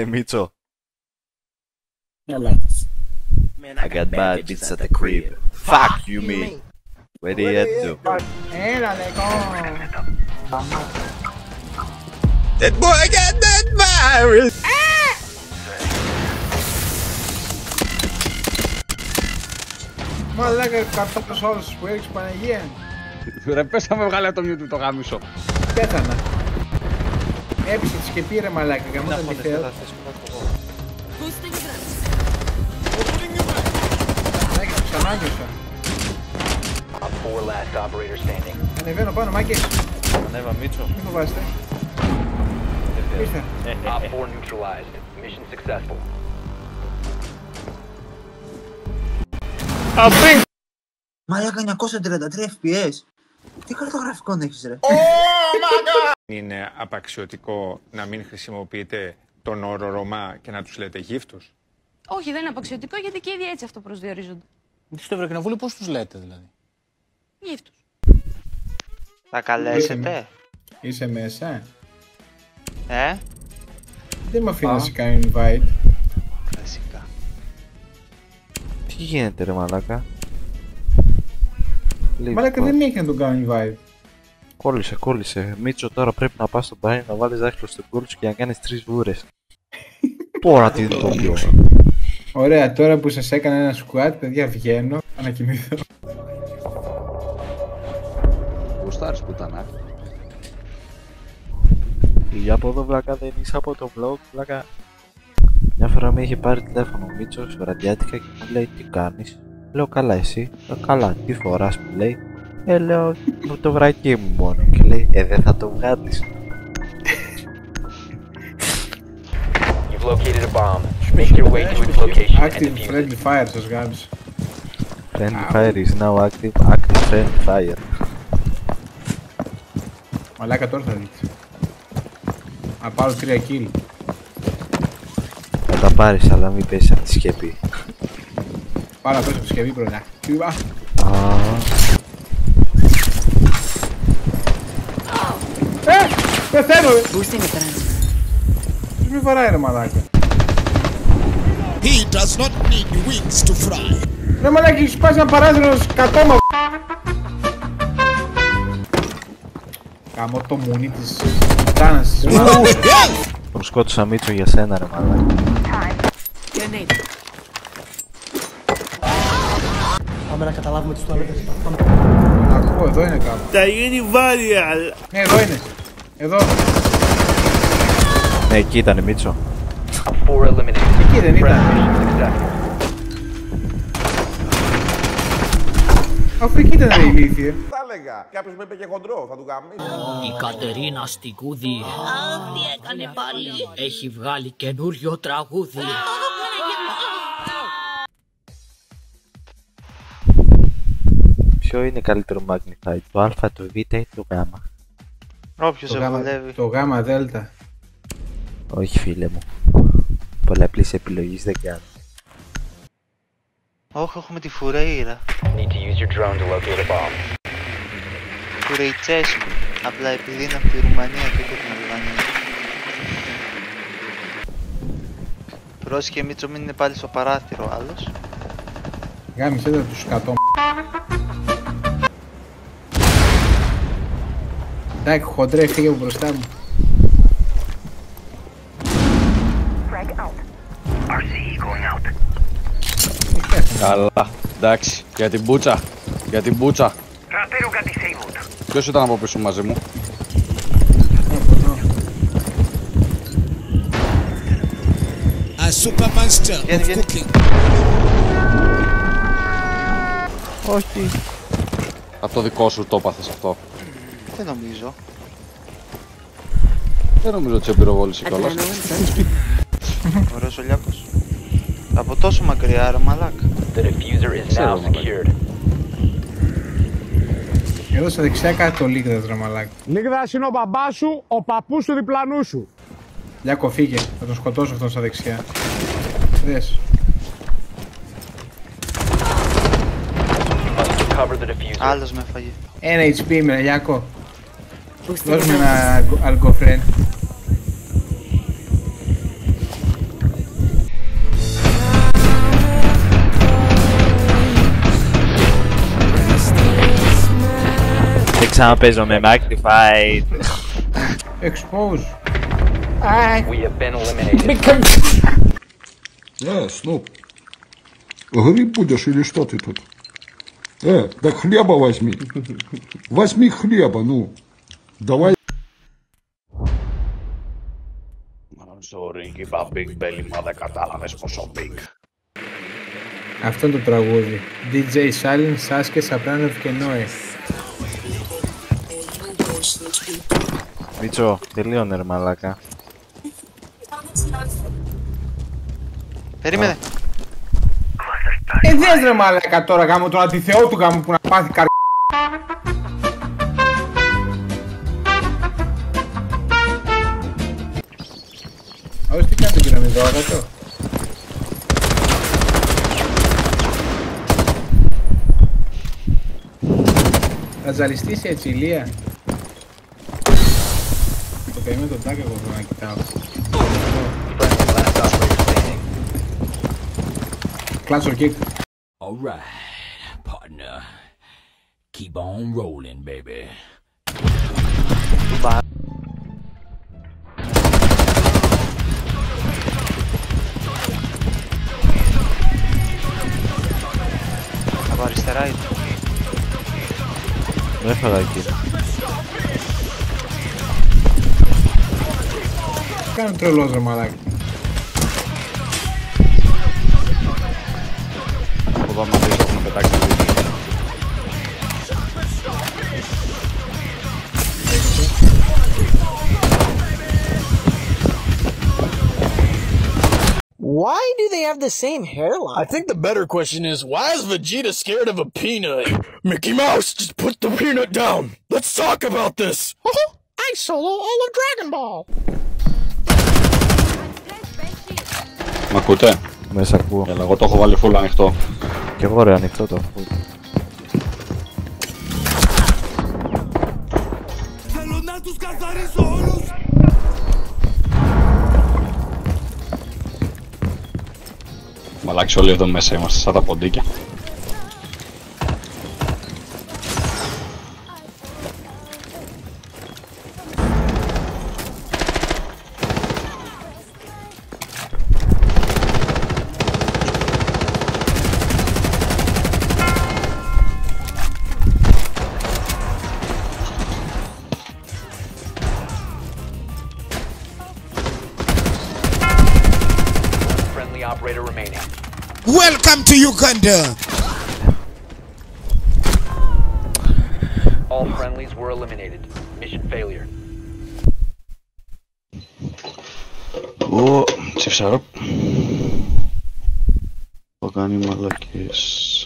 Μίτσο. Έλα. I got bad bits at the crib. Fuck you me. Where did you do? Έλα λέγω. That boy got that virus. Μαλάκα καρτόπλος όλους που έριξε Παναγία. Ρε πες να με βγάλει από το μυαλό του το γάμισο. Πέθανα. Έπεισε τη σκεπή ρε μαλάκα, γαμόταν τη θεά. Μαλάκα, τους ανάγκωσα. Ανεβαίνω πάνω, μάκες. Ανέβα Μίτσο. Μη φοβάστε. Ήρθα. Μαλάκα 933 FPS. Τι χαρτογραφικό έχεις ρε. Είναι απαξιωτικό να μην χρησιμοποιείτε τον όρο Ρωμά και να τους λέτε γύφτους? Όχι, δεν είναι απαξιωτικό γιατί και ήδη έτσι αυτό προσδιορίζονται. Στο Ευρωκοινοβούλιο πώς τους λέτε δηλαδή? Γύφτους. Θα καλέσετε. Είσαι μέσα. Δεν με αφήνει να σε κάνει invite. Φυσικά. Τι γίνεται ρε μαλάκα? Μαλάκα δεν έχει να τον κάνει invite. Κόλλησε. Μίτσο, τώρα πρέπει να πας στο μπάνι να βάλεις δάχτυλο στο κόλλο σου και να κάνεις 3 βούρες. Τώρα τι είναι το πιο. Ωραία, τώρα που σας έκανα ένα squat, παιδιά, βγαίνω, να κοιμηθώ. Γουστάρεις πουτανά. Φιλιά από εδώ βλάκα, δεν είσαι από το vlog βλάκα. Μια φορά με είχε πάρει τηλέφωνο ο Μίτσος βραδιάτικα και μου λέει τι κάνεις? Λέω καλά εσύ? Καλά, τι φοράς μου λέει? Λέω το βρακί μου μόνο και λέει δεν θα το βγάλεις. Active friendly fire σας γάμισε. Friendly fire is now active friendly fire. Μαλάκα τώρα θα δείξει. Να πάρω 3 kill. Θα τα πάρεις αλλά μην πέσεις από τη σκεπή. Πάρω να πέσω από τη σκεπή πρώτα. Πεθαίνω ρε! Ποιος με βαράει ρε μαλάκα? He does not need wings to fly. Ρε μαλάκα έχεις σπάσει ένα παράθυρο σκατόμα. Καμώ το μουνί της τάνας της μάλακας. Τον σκότωσα Μίτσο για σένα ρε μαλάκα. Πάμε να καταλάβουμε τις τουαλέτες. Ακούω, εδώ είναι κάπου. Θα γίνει βάριαλ. Ναι, εδώ είναι. Εδώ. Ναι, εκεί ήτανε Μίτσο. Εκεί δεν ήταν. Αφού εκεί ήταν η ηλίθεια. Θα έλεγα. Κάποιος με είπε και χοντρό, θα του γαμίσω. Η Κατερίνα στην Κούδη. Τι έκανε πάλι? Έχει βγάλει καινούριο τραγούδι. Ποιο είναι καλύτερο Magnify, το Α, το Β ή το Γ? Όποιος σε βολεύει. Το Γ Δέλτα. Όχι φίλε μου. Πολλαπλής επιλογής δεν κάνω. Όχι, έχουμε τη Φουρέιρα. Φουρέιτσες μου. Απλά επειδή είναι από τη Ρουμανία και από την Αλβανία. Πρόσεχε Μίτσο, μην είναι πάλι στο παράθυρο ο άλλος. Γάμισε δεν τους σκατώ. Εντάξει, χοντρέ, φύγε από μπροστά μου. Καλά, εντάξει, για την μπούτσα. Για την μπούτσα. Ποιος ήταν από πίσω μαζί μου? A super monster of cooking. Όχι. Από το δικό σου το έπαθες αυτό. Δεν νομίζω. Δεν νομίζω ότι σε πυροβόλησε κιόλας. Ωραίος ο Λιάκος. Από τόσο μακριά ρε μαλάκα. Εδώ στα δεξιά κάτι το Λίγδας ρε μαλάκα. Λίγδας είναι ο μπαμπάς σου, ο παππούς του διπλανού σου. Λιάκο φύγε, θα τον σκοτώσω αυτόν στα δεξιά. Δες. Άλλος με έφαγε. Ένα HP είμαι Λιάκο. Δώσ' με ένα αλγκοφρέν. ξαναπαίζω με Magnified. Expose. Снуп. Гриб будешь или что ты тут? Да хлеба возьми. Возьми хлеба, ну. Давай. Sorry, keep a big belly, μα δεν κατάλαβες πόσο big. Αυτό είναι το τραγούδι. DJ Silent, Sasuke, Soprano και Noe. Μίτσο, τελείωνε ρε μαλάκα. Περίμενε. Δες ρε μαλάκα τώρα γάμο, τον αντιθεό του γάμο που να πάθει καρ... Όσοι τι κάνετε κύριε Μηδόρατο. Θα ζαλιστείς έτσι Ηλία. Το περιμένω τον τάκ εγώ να κοιτάω. Κλάτσο kick. Alright, partner. Keep on rolling, baby. Από αριστερά ήταν. Έφαγα εκεί. Κάνε τρελός ρε μαλάκι. Από εδώ μας έχουν πετάξει το δίκτυο. Why do they have the same hairline? I think the better question is, why is Vegeta scared of a peanut? Mickey Mouse, just put the peanut down. Let's talk about this. I solo all of Dragon Ball. Μ' ακούτε? Μέσα ακούω. Έλα, εγώ το έχω βάλει full ανοιχτό. Κι εγώ ρε ανοιχτό το full. Θέλω να τους καθαρίσω όλους. Μαλάξι όλοι εδώ μέσα είμαστε σαν τα ποντίκια. Welcome to Uganda. All friendlies were eliminated. Mission failure. Ω, τσιφσαρό. Το κάνει μαλακές.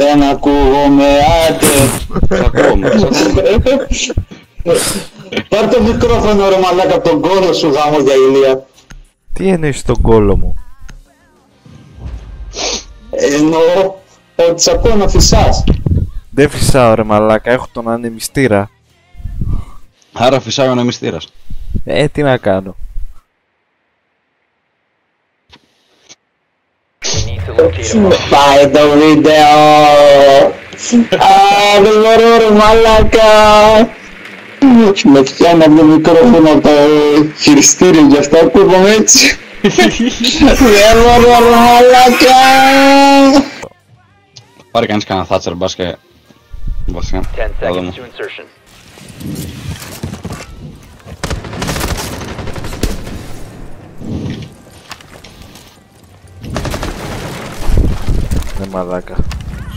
Δεν ακούγομαι, άντε. Πάρ' το μικρόφωνο ρε μαλάκα από τον κόλο σου γάμο για ηλία. Τι εννοείς τον κόλο μου? Εννοώ ότι σ' ακούω να φυσάς. Δεν φυσάω ρε μαλάκα, έχω τον ανεμιστήρα. Άρα φυσάει ο ανεμιστήρας. Τι να κάνω. Πάει το βίντεο. Δεν μπορώ ρε μαλάκα. Με πιάνω από το μικρόφωνο από το χειριστήριο, γι' αυτό ακούγομαι έτσι. Δεν μπορώ ρε μαλάκα. Πάρε κανείς κανένα θάτσερ μπας και βασικά. 10 seconds to insertion. Ναι μαλάκα,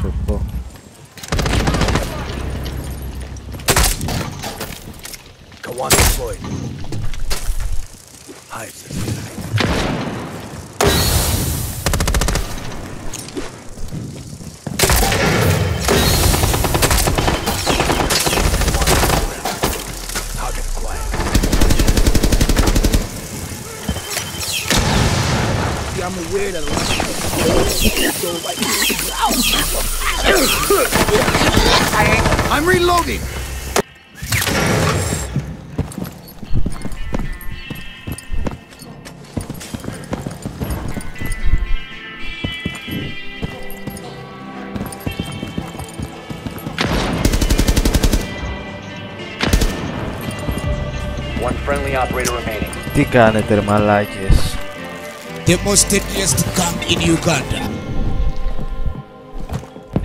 σου πω. Go on deployed. Hide. Target acquired. See, I'm aware that a lot of I'm reloading. One friendly operator remaining. Τι κάνετε ρε μαλάκες? The most deadliest gun in Uganda.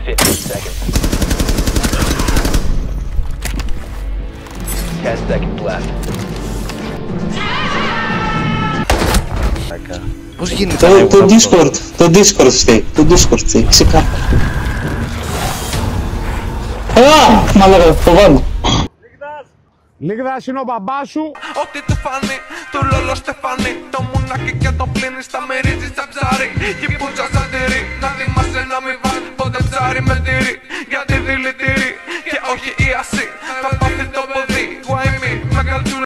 15 seconds. 10 seconds left. Πώς γίνεται το Discord φταίει, ξεκάθαρα. Μαλάκα, το βάλω. Λίγδας είναι ο μπαμπάς σου. Ό,τι του φανεί, του λόλο στεφανεί. Το μουνάκι και το πλύνει στα μυρίζει στα ψάρι. Γη πουτσα σαν τυρί, να θυμάσαι να μην βάζει ποτέ ψάρι με τυρί.